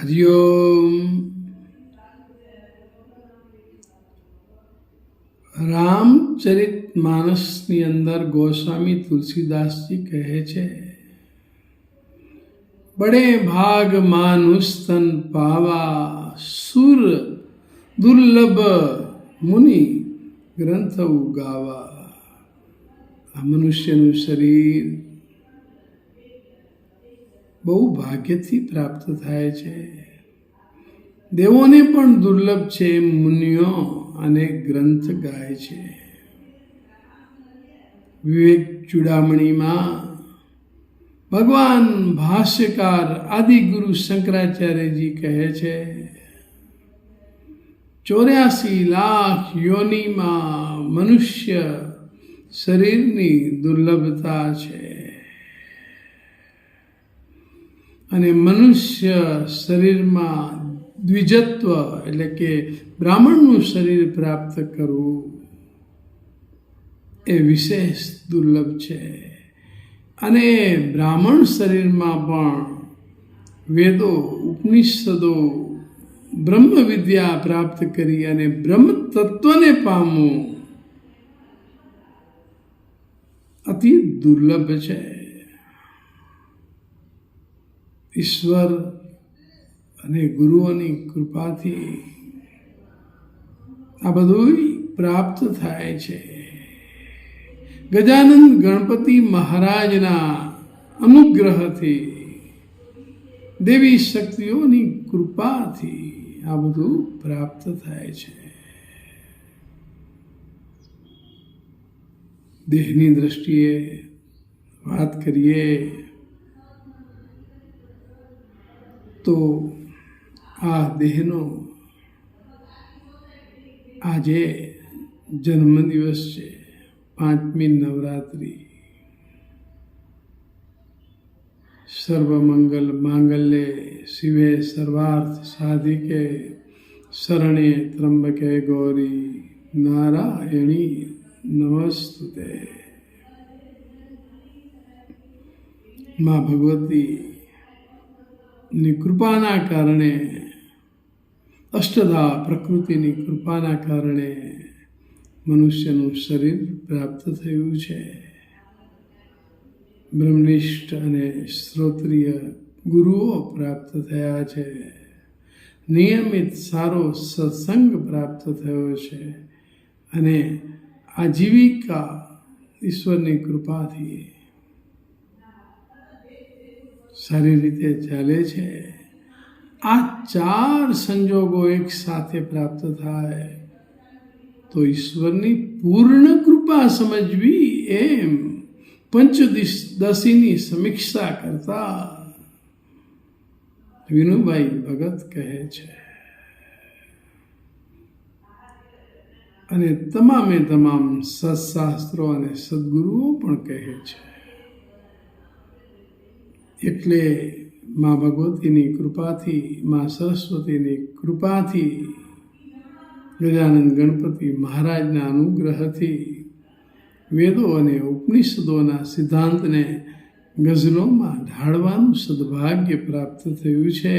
હરિઓમ. રામચરિત માનસની અંદર ગોસ્વામી તુલસીદાસજી કહે છે, બડે ભાગ માનુષ તન પાવા, સુર દુર્લભ મુનિ ગ્રંથ ઉગાવા. આ મનુષ્યનું શરીર બહુ ભાગ્યથી પ્રાપ્ત થાય છે. દેવોને પણ દુર્લભ છે. મુનિઓ અને ગ્રંથ ગાય છે. વિવેક ચૂડામણીમાં ભગવાન ભાષ્યકાર આદિગુરુ શંકરાચાર્યજી કહે છે, 84 લાખ યોનિમાં મનુષ્ય શરીરની દુર્લભતા છે અને મનુષ્ય શરીરમાં દ્વિજત્વ એટલે કે બ્રાહ્મણનું શરીર પ્રાપ્ત કરવું એ વિશેષ દુર્લભ છે. અને બ્રાહ્મણ શરીરમાં પણ વેદો, ઉપનિષદો, બ્રહ્મ વિદ્યા પ્રાપ્ત કરી અને બ્રહ્મ તત્વને પામવું અતિ દુર્લભ છે. ઈશ્વર અને ગુરુઓની કૃપાથી આ બધું પ્રાપ્ત થાય છે. ગજાનંદ ગણપતિ મહારાજના અનુગ્રહથી, દેવી શક્તિઓની કૃપાથી આ બધું પ્રાપ્ત થાય છે. દેહની દ્રષ્ટિએ વાત કરીએ તો આ દેહનો આજે જન્મદિવસ છે, 5મી નવરાત્રિ. સર્વમંગલ માંગલ્ય શિવે સર્વાર્થ સાધિકે શરણે ત્રંબકે ગૌરી નારાયણી નમસ્તુતે. મા ભગવતી ની કૃપાના કારણે, અષ્ટધા પ્રકૃતિની કૃપાના કારણે મનુષ્યનું શરીર પ્રાપ્ત થયું છે. બ્રહ્મનિષ્ઠ અને શ્રોત્રિય ગુરુઓ પ્રાપ્ત થયા છે. નિયમિત સારો સત્સંગ પ્રાપ્ત થયો છે અને આજીવિકા ઈશ્વરની કૃપાથી સારી રીતે ચાલે છે. આ 4 સંજોગો એક સાથે પ્રાપ્ત થાય તો ઈશ્વરની પૂર્ણ કૃપા સમજવી એમ પંચદશીની સમીક્ષા કરતા વિનુભાઈ ભગત કહે છે. અને તમામે તમામ સત્શાસ્ત્રો અને સદગુરુઓ પણ કહે છે. એટલે મા ભગવતીની કૃપાથી, મા સરસ્વતીની કૃપાથી, ગજાનંદ ગણપતિ મહારાજના અનુગ્રહથી વેદો અને ઉપનિષદોના સિદ્ધાંતને ગઝલોમાં ઢાળવાનું સદભાગ્ય પ્રાપ્ત થયું છે.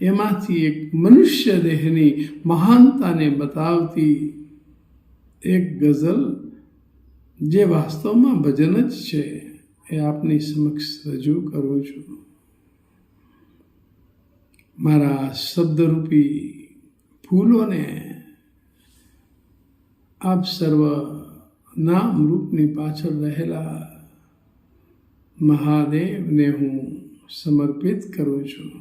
એમાંથી એક મનુષ્ય દેહની મહાનતાને બતાવતી એક ગઝલ, જે વાસ્તવમાં ભજન જ છે, એ આપની સમક્ષ રજૂ કરું છું. મારા શબ્દરૂપી ફૂલોને આપ સર્વ નામ રૂપની પાછળ રહેલા મહાદેવને હું સમર્પિત કરું છું.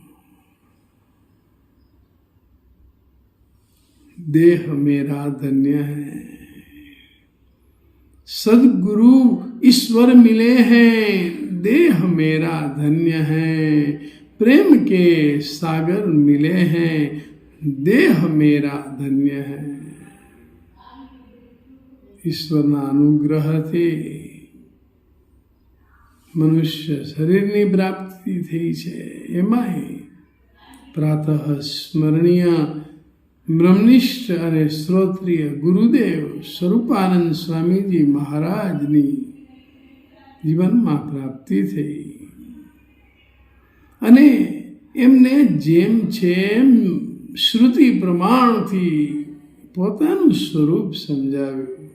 દેહ મેરા ધન્ય હૈ, सदगुरु ईश्वर मिले हैं. देह मेरा धन्य है, प्रेम के सागर मिले हैं. देह मेरा धन्य है. ઈશ્વરના અનુગ્રહથી મનુષ્ય શરીરની પ્રાપ્તિ થઈ છે. એમાંય પ્રાતઃ સ્મરણીય બ્રહ્મનિષ્ઠ અને શ્રોત્રિય ગુરુદેવ સ્વરૂપાનંદ સ્વામીજી મહારાજની જીવનમાં પ્રાપ્તિ થઈ અને એમને જેમ છે એમ શ્રુતિ પ્રમાણથી પોતાનું સ્વરૂપ સમજાવ્યું.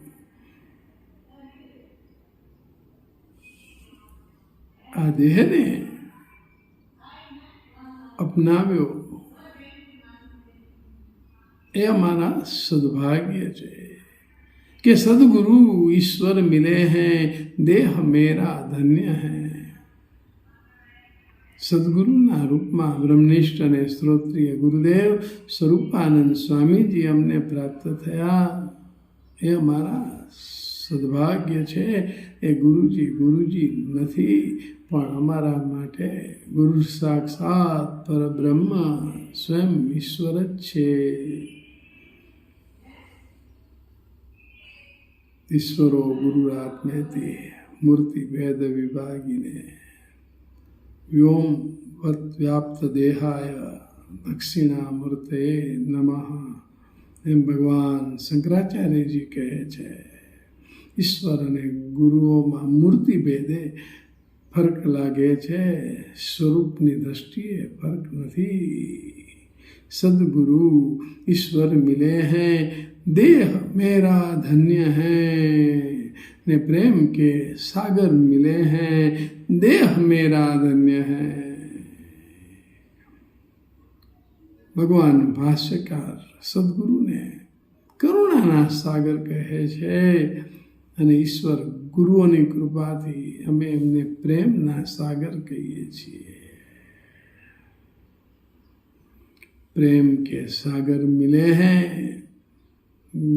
આ દેહને અપનાવ્યો એ અમારા સદભાગ્ય છે कि सदगुरु ईश्वर मिले हैं, देह मेरा धन्य है. સદગુરુના રૂપમાં બ્રહ્મનિષ્ઠ અને સ્ત્રોત્રીય ગુરુદેવ સ્વરૂપાનંદ સ્વામીજી અમને પ્રાપ્ત થયા એ અમારા સદભાગ્ય છે. એ ગુરુજી નથી, પણ અમારા માટે ગુરુ સાક્ષાત પરબ્રહ્મ સ્વયં ઈશ્વર જ છે. ઈશ્વરો ગુરુરાત્મેતિ મૂર્તિ ભેદ વિભાગીને વ્યોમ વ્યાપ્ત દેહાય દક્ષિણામૂર્તે નમઃ એમ ભગવાન શંકરાચાર્યજી કહે છે. ઈશ્વર અને ગુરુઓમાં મૂર્તિ ભેદે ફરક લાગે છે, સ્વરૂપની દ્રષ્ટિએ ફરક નથી. सदगुरु ईश्वर मिले हैं, देह मेरा धन्य है. ने प्रेम के सागर मिले हैं, देह मेरा धन्य है. भगवान भाष्यकार सदगुरुने करुणाना सागर કહે છે અને ઈશ્વર ગુરુઓની કૃપાથી અમે એમને પ્રેમના સાગર કહીએ છીએ. प्रेम के सागर मिले हैं,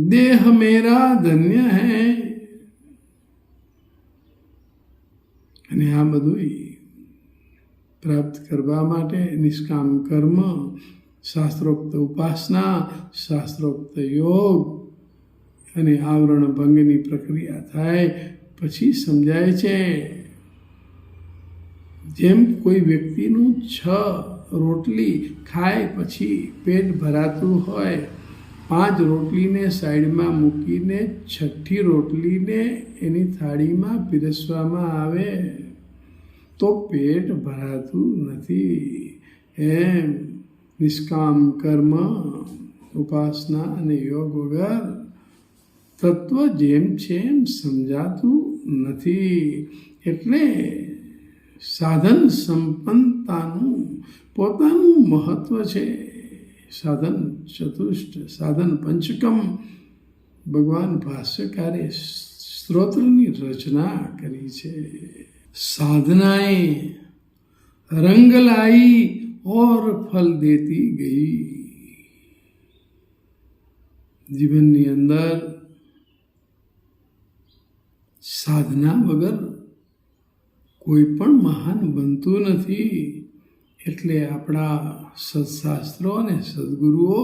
देह मेरा धन्य है. અને આ બધું પ્રાપ્ત કરવા માટે નિષ્કામ કર્મ, શાસ્ત્રોક્ત ઉપાસના, શાસ્ત્રોક્ત યોગ અને આવરણ ભંગની પ્રક્રિયા થાય પછી સમજાય છે. જેમ કોઈ વ્યક્તિનું 6 રોટલી ખાય પછી પેટ ભરાતું હોય, 5 રોટલીને સાઈડમાં મૂકીને 6ઠ્ઠી રોટલીને એની થાળીમાં પીરસવામાં આવે તો પેટ ભરાતું નથી. એમ નિષ્કામ કર્મ, ઉપાસના અને યોગ વગર તત્વ જેમ છે એમ સમજાતું નથી. એટલે સાધન સંપન્નતાનું પોતાનું મહત્વ છે. સાધન ચતુષ્ટ, સાધન પંચકમ ભગવાન ભાષ્યકારે સ્ત્રોત્રની રચના કરી છે. સાધનાએ રંગ लाई और फल देती गई. જીવનની અંદર સાધના વગર કોઈ પણ મહાન બનતું નથી. એટલે આપણા સત્શાસ્ત્રો અને સદગુરુઓ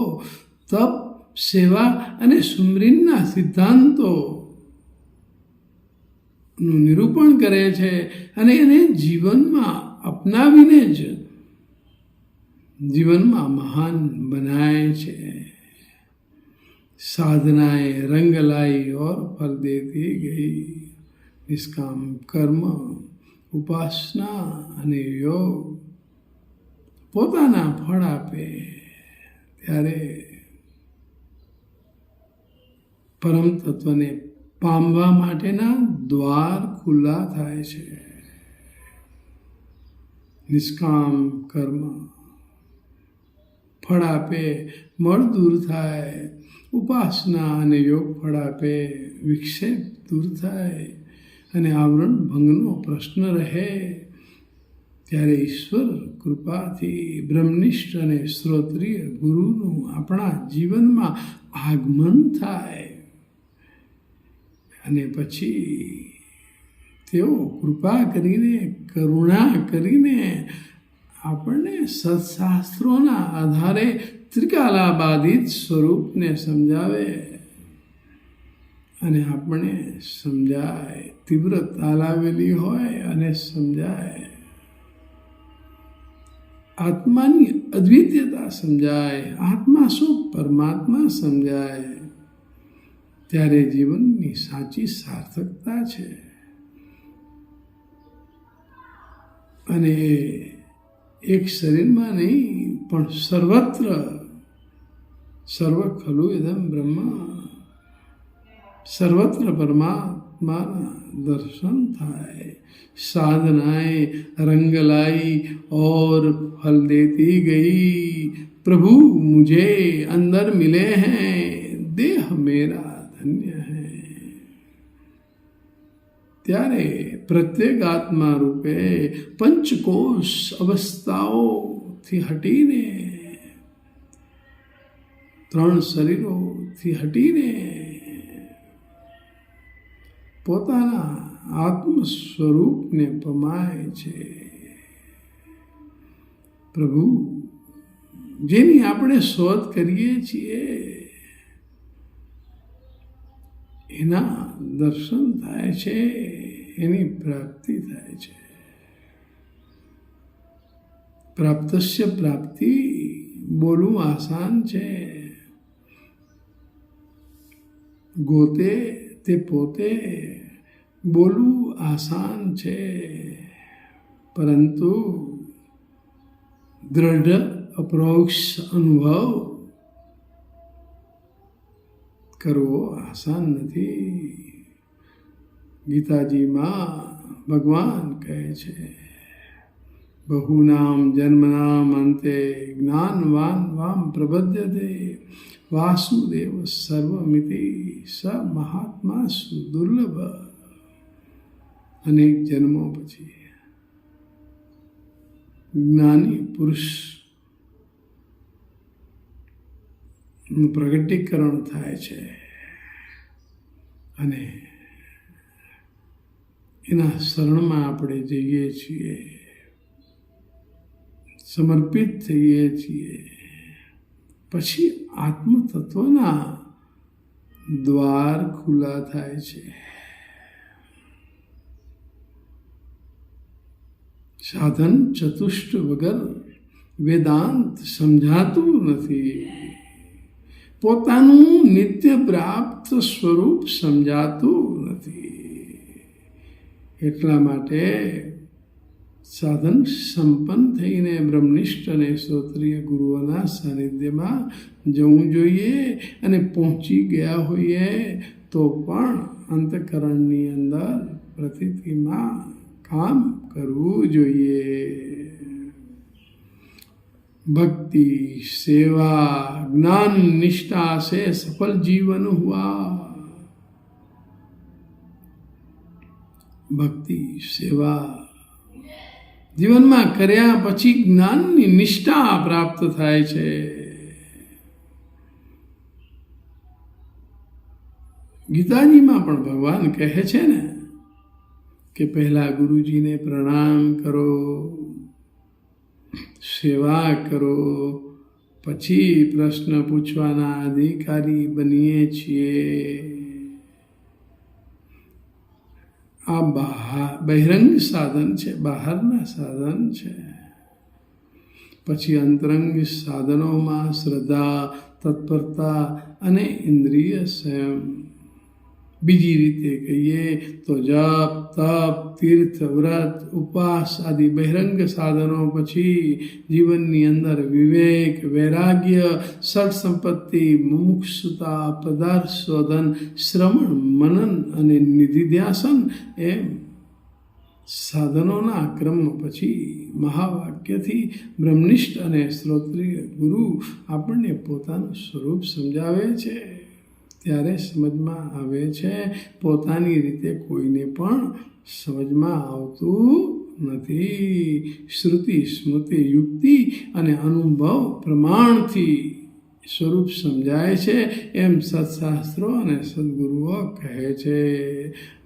તપ, સેવા અને સુમરીનના સિદ્ધાંતોનું નિરૂપણ કરે છે અને એને જીવનમાં અપનાવીને જ જીવનમાં મહાન બનાય છે. સાધનાએ રંગ लाई और फल देती गई. નિષ્કામ કર્મ, ઉપાસના અને યોગ પોતાના ફળ આપે ત્યારે પરમ તત્વને પામવા માટેના દ્વાર ખુલ્લા થાય છે. નિષ્કામ કર્મ ફળ આપે, મળ દૂર થાય. ઉપાસના અને યોગ ફળ આપે, વિક્ષેપ દૂર થાય અને આવરણ ભંગનો પ્રશ્ન રહે. ત્યારે ઈશ્વર કૃપાથી બ્રહ્મનિષ્ઠ અને સ્ત્રોત્રીય ગુરુનું આપણા જીવનમાં આગમન થાય અને પછી તેઓ કૃપા કરીને, કરુણા કરીને આપણને સત્શાસ્ત્રોના આધારે ત્રિકાલાબાધિત સ્વરૂપને સમજાવે અને આપણે સમજાય. તીવ્ર તાલાવેલી હોય અને સમજાય. આત્માની અદ્વિતીયતા સમજાય, આત્મા શું પરમાત્મા સમજાય. ત્યારે જીવનની સાચી સાર્થકતા છે. અને એક શરીરમાં નહીં પણ સર્વત્ર સર્વ ખલુ ઇદમ બ્રહ્મ સર્વત્ર પરમાત્માના દર્શન થાય. साधनाएं रंग लाई और फल देती गई. प्रभु मुझे अंदर मिले हैं, देह मेरा धन्य है. ત્યારે પ્રત્યેક આત્મા રૂપે પંચકોશ અવસ્થાઓથી હટીને, ત્રણ શરીરોથી હટીને પોતાના આત્મ સ્વરૂપને પમાય છે. પ્રભુ જેની આપણે શોધ કરીએ છીએ એના દર્શન થાય છે, એની પ્રાપ્તિ થાય છે. પ્રાપ્તસ્ય પ્રાપ્તિ બોલવું આસાન છે, ગોતે તે પોતે બોલવું આસાન છે, પરંતુ દ્રઢ અપરોક્ષ અનુભવ કરવો આસાન નથી. ગીતાજીમાં ભગવાન કહે છે, બહુનામ જન્મનામ અંતે જ્ઞાનવાન વામ પ્રબધ્યતે વાસુદેવ સર્વમિતિ સ મહાત્મા સુદુર્લભ. અનેક જન્મો પછી જ્ઞાની પુરુષનું પ્રગટીકરણ થાય છે અને એના શરણમાં આપણે જઈએ છીએ, સમર્પિત થઈએ છીએ. પછી આત્મતત્વના દ્વાર ખુલ્લા થાય છે. સાધન ચતુષ્ટ વગર વેદાંત સમજાતું નથી. પોતાનું નિત્ય પ્રાપ્ત સ્વરૂપ સમજાતું નથી. એટલા માટે સાધન સંપન્ન થઈને બ્રહ્મનિષ્ઠ અને શ્રોત્રિય ગુરુઓના સાનિધ્યમાં જવું જોઈએ. અને પહોંચી ગયા હોઈએ તો પણ અંતઃકરણની અંદર પ્રતીતિમાં કામ કરવું જોઈએ. भक्ति सेवा ज्ञान निष्ठा से सफल जीवन हुआ. ભક્તિ સેવા જીવનમાં કર્યા પછી જ્ઞાનની નિષ્ઠા પ્રાપ્ત થાય છે. ગીતાજીમાં પણ ભગવાન કહે છે ને કે પહેલા ગુરુજીને પ્રણામ કરો, સેવા કરો, પછી પ્રશ્ન પૂછવાના અધિકારી બનીએ છીએ. આ બહિરંગ સાધન છે, બહારના સાધન છે. પછી અંતરંગ સાધનોમાં શ્રદ્ધા, તત્પરતા અને ઇન્દ્રિય સંયમ. બીજી રીતે કહીએ તો જપ, તપ, તીર્થ, વ્રત, ઉપવાસ આદિ બહિરંગ સાધનો પછી જીવનની અંદર વિવેક, વૈરાગ્ય, સઠ સંપત્તિ, મુમુક્ષુતા, પદાર્થ શોધન, શ્રવણ, મનન અને નિધિધ્યાસન એમ સાધનોના ક્રમ પછી મહાવાક્યથી બ્રહ્મનિષ્ઠ અને શ્રોત્રિય ગુરુ આપણને પોતાનું સ્વરૂપ સમજાવે છે. ત્યારે સમજમાં આવે છે પોતાની રીતે કોઈને પણ સમજમાં આવતું નથી. શ્રુતિ, સ્મૃતિ, યુક્તિ અને અનુભવ પ્રમાણથી સ્વરૂપ સમજાય છે એમ સત્શાસ્ત્રો અને સદગુરુઓ કહે છે.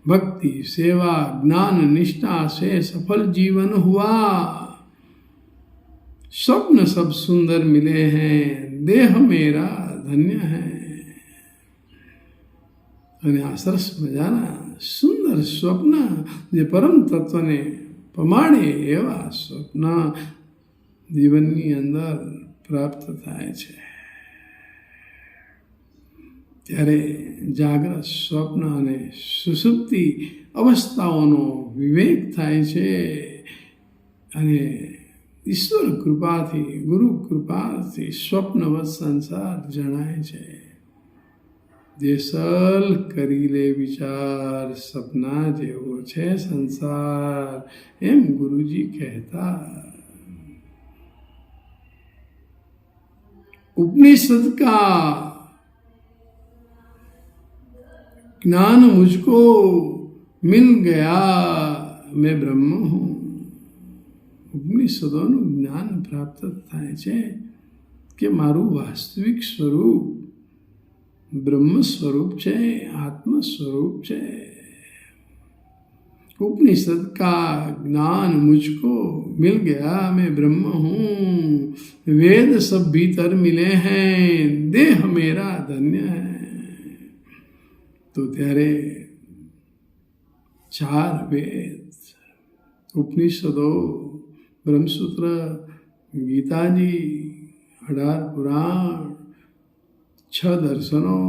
ભક્તિ સેવા જ્ઞાન નિષ્ઠા से सफल जीवन हुआ. स्वप्न सब सुंदर मिले हैं, देह मेरा धन्य है. અને આ સરસ મજાના સુંદર સ્વપ્ન જે પરમ તત્વને પમાડે એવા સ્વપ્ન જીવનની અંદર પ્રાપ્ત થાય છે. ત્યારે જાગ્રત, સ્વપ્ન અને સુષુપ્તિ અવસ્થાઓનો વિવેક થાય છે અને ઈશ્વર કૃપાથી, ગુરુ કૃપાથી સ્વપ્નવત સંસાર જણાય છે. દેસલ કરી લે વિચાર, સપના જેવો છે સંસાર, એમ ગુરુજી કહેતા. उपनिषद का ज्ञान मुझको मिल गया, मैं બ્રહ્મ હું. ઉપનિષદોનું જ્ઞાન પ્રાપ્ત થાય છે કે મારું વાસ્તવિક સ્વરૂપ બ્રહ્મ સ્વરૂપ છે, આત્મ સ્વરૂપ છે. उपनिषद का ज्ञान मुझको मिल गया, मैं ब्रह्म हूँ. वेद सब भीतर मिले हैं, देह मेरा धन्य है. तो ત્યારે 4 વેદ, ઉપનિષદો, બ્રહ્મસૂત્ર, ગીતાજી, 18 પુરાણ, 6 દર્શનો,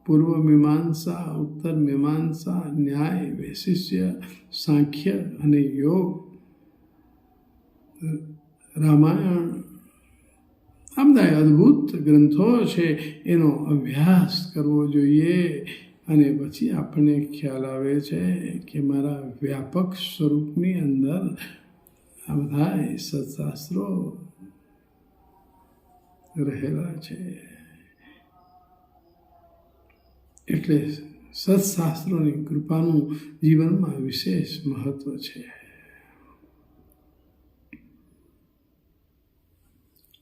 પૂર્વ મીમાંસા, ઉત્તર મીમાંસા, ન્યાય, વૈશિષ્ય, સાંખ્ય અને યોગ, રામાયણ, આ બધા અદ્ભુત ગ્રંથો છે. એનો અભ્યાસ કરવો જોઈએ અને પછી આપણને ખ્યાલ આવે છે કે મારા વ્યાપક સ્વરૂપની અંદર આ બધા સત્શાસ્ત્રો રહેલા છે. એટલે સત્શાસ્ત્રોની કૃપાનું જીવનમાં વિશેષ મહત્વ છે.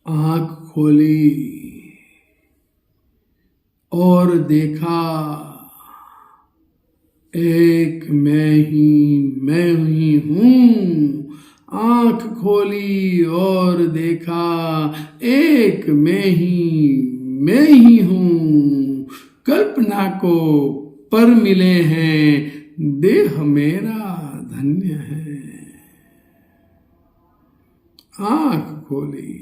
आँख खोली और देखा, एक मैं ही हूँ. आँख खोली और देखा, एक मैं ही हूँ. कल्पना को पर मिले हैं, देह मेरा धन्य है. आँख खोली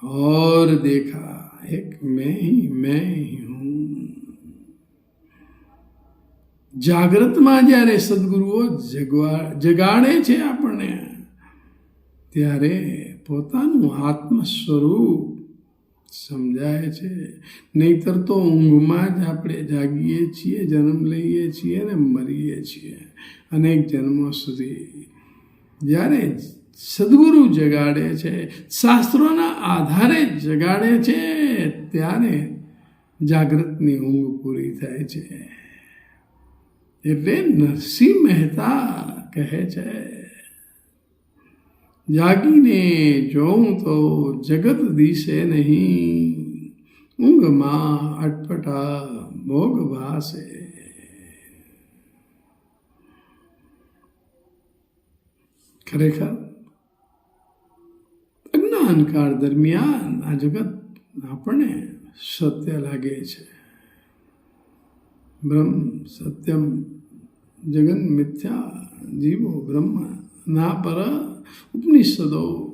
और देखा, एक मैं ही हूँ. જાગ્રતમાં જ્યારે સદગુરુઓ જગાડે છે આપણને, ત્યારે પોતાનું આત્મ સ્વરૂપ સમજાય છે. નહીતર તો ઊંઘમાં જ આપણે જાગીએ છીએ, જન્મ લઈએ છીએ અને મરીએ છીએ અનેક જન્મો સુધી. જ્યારે સદગુરુ જગાડે છે, શાસ્ત્રોના આધારે જગાડે છે, ત્યારે જાગૃતની ઊંઘ પૂરી થાય છે. એટલે નરસિંહ મહેતા કહે છે, જાગીને જોઉં તો જગત દિશે નહીં, ઊંઘમાં અટપટા ભોગ ભાસે. ખરેખર અજ્ઞાનકાળ દરમિયાન આ જગત આપણને સત્ય લાગે છે. બ્રહ્મ સત્યમ જગન મિથ્યા જીવો બ્રહ્મ ના પર ઉપનિષદોની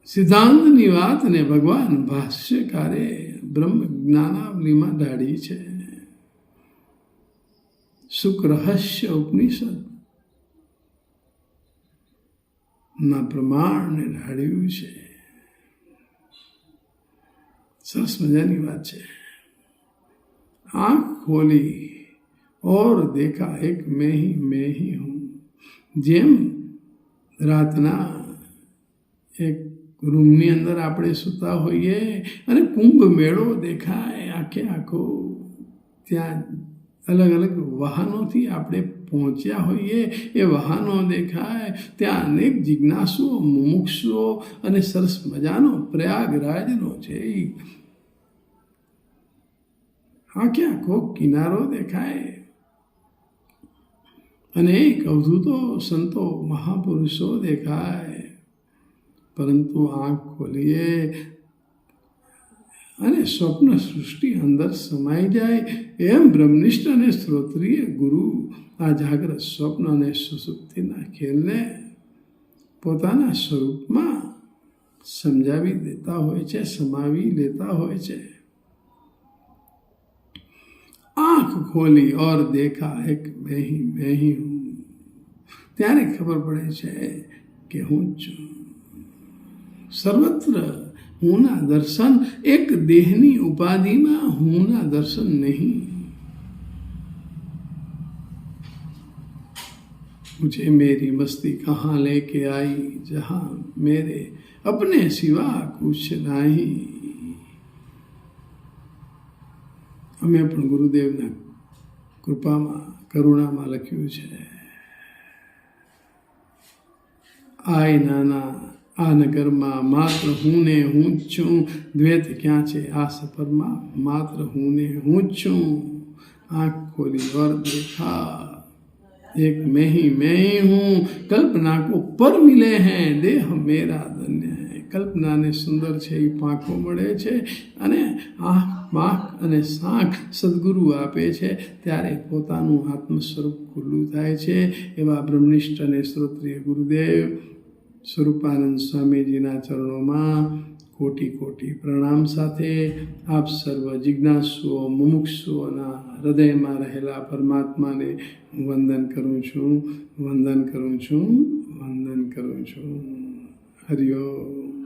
સિદ્ધાંતની વાતને ભગવાન ભાષ્યકારે બ્રહ્મ જ્ઞાનાવલીમાં ઢાળી છે. સુખ રહસ્ય ઉપનિષદ ના પ્રમાણને ઢાળ્યું છે. સરસ મજાની વાત છે. आँख खोली और देखा, एक मैं ही हूँ. જેમ રાતના એક રૂમની અંદર આપણે સૂતા હોઈએ અને કુંભ મેળો દેખાય આખે આખો, ત્યાં અલગ અલગ વાહનોથી આપણે પહોંચ્યા હોઈએ, એ વાહનો દેખાય, ત્યાં અનેક જિજ્ઞાસુઓ, મુમુક્ષુઓ અને સરસ મજાનો પ્રયાગરાજનો છે આખે આખો કિનારો દેખાય. અનેક અવધૂતો, સંતો, મહાપુરુષો દેખાય. પરંતુ આંખ ખોલીએ અને સ્વપ્ન સૃષ્ટિ અંદર સમાઈ જાય, એમ બ્રહ્મનિષ્ઠ અને શ્રોત્રિય ગુરુ આ જાગ્રત, સ્વપ્ન અને સુષુપ્તિના ખેલને પોતાના સ્વરૂપમાં સમજાવી દેતા હોય છે, સમાવી લેતા હોય છે. आँख खोली और देखा, एक मैं ही हूँ. ત્યારે ખબર પડે છે કે હું જ છું. સર્વત્ર હુંના દર્શન, એક દેહની ઉપાધિમાં હુંના દર્શન નહીં. मुझे मेरी मस्ती कहाँ लेके आई, जहाँ मेरे अपने सिवा कुछ नहीं. અમે પણ ગુરુદેવના કૃપામાં, કરુણામાં લખ્યું છે, આય નાના આ નગરમાં માત્ર હું ને હું જ છું. દ્વૈત ક્યાં છે આ સફરમાં, માત્ર હું ને હું જ છું. આંખ ખોલી और देखा, एक मैं ही हूँ. कल्पना को पर मिले हैं, देह मेरा धन्य है. કલ્પનાને સુંદર છે એ પાંખો મળે છે અને પાંખ અને શાંખ સદગુરુ આપે છે ત્યારે પોતાનું આત્મ સ્વરૂપ ખુલ્લું થાય છે. એવા બ્રહ્મનિષ્ઠ અને શ્રોત્રિય ગુરુદેવ સ્વરૂપાનંદ સ્વામીજીના ચરણોમાં કોટી કોટી પ્રણામ સાથે આપ સર્વ જિજ્ઞાસુઓ, મુમુક્ષુઓના હૃદયમાં રહેલા પરમાત્માને હું વંદન કરું છું. હરિ ઓમ.